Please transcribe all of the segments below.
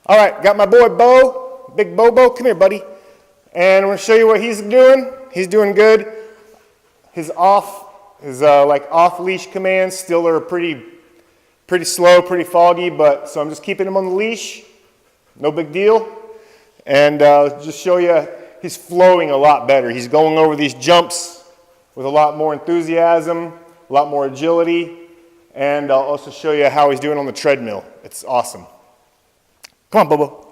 All right, got my boy Bo, Big Bobo. Come here, buddy. And I'm gonna show you what he's doing. He's doing good. His off-leash commands still are pretty slow, pretty foggy, but so I'm just keeping him on the leash. No big deal. And just show you, he's flowing a lot better. He's going over these jumps with a lot more enthusiasm, a lot more agility, and I'll also show you how he's doing on the treadmill. It's awesome. Come on, Bobo.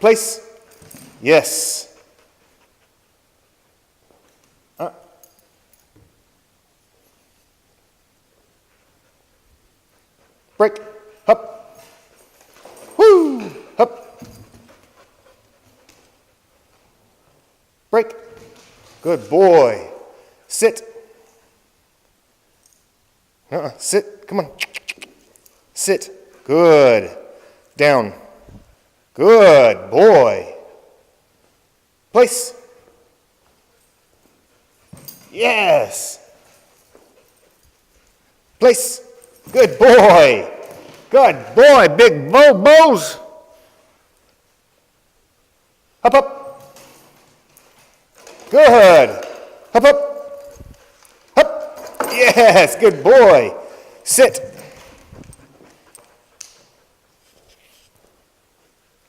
Place. Yes. Break. Up. Woo. Up. Break. Good boy. Sit. Sit. Come on. Sit. Good. Down. Good boy. Place. Yes. Place. Good boy. Good boy, Big Bobos. Up, up. Good. Up, up. Up. Yes, good boy. Sit.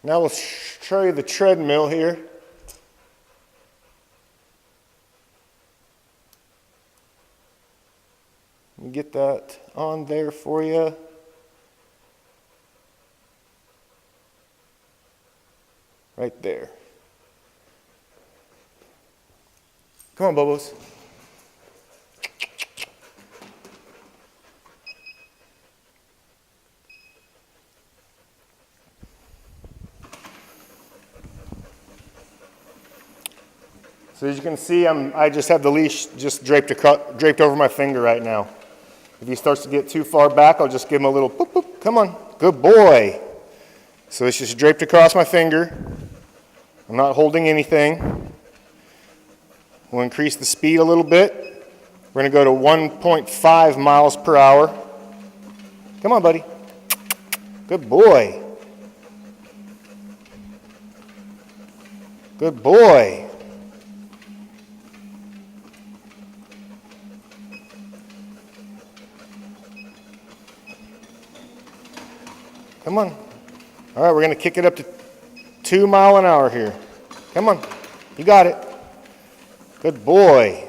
Now we'll show you the treadmill here. Let me get that on there for you. Right there. Come on, Bobos. So as you can see, I just have the leash just draped over my finger right now. If he starts to get too far back, I'll just give him a little boop, boop. Come on, good boy. So it's just draped across my finger. I'm not holding anything. We'll increase the speed a little bit. We're going to go to 1.5 miles per hour. Come on, buddy. Good boy. Good boy. Come on. All right, we're going to kick it up to 2 miles an hour here. Come on. You got it. Good boy.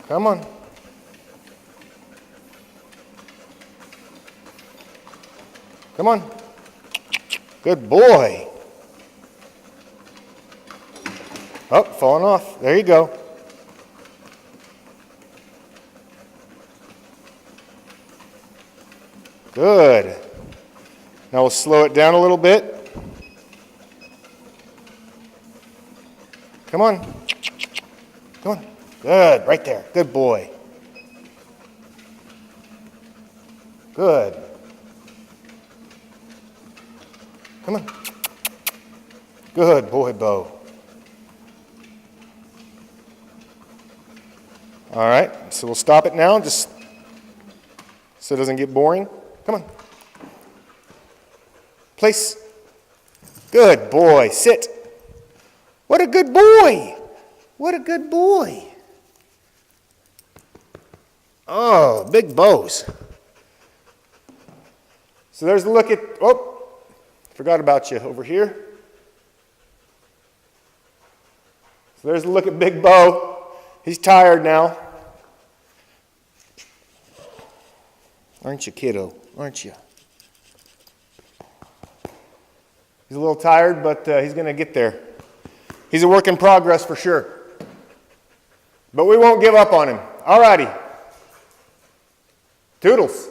Come on. Come on. Good boy. Oh, falling off. There you go. Good. Now we'll slow it down a little bit. Come on. Come on. Good. Right there. Good boy. Good. Come on. Good boy, Bo. All right. So we'll stop it now just so it doesn't get boring. Come on. Place. Good boy. Sit. What a good boy. What a good boy. Oh, Big Bo's. So there's a look at, oh, forgot about you over here. So there's a look at Big Bo. He's tired now. Aren't you, kiddo? Aren't you? He's a little tired, but he's going to get there. He's a work in progress for sure. But we won't give up on him. All righty. Toodles.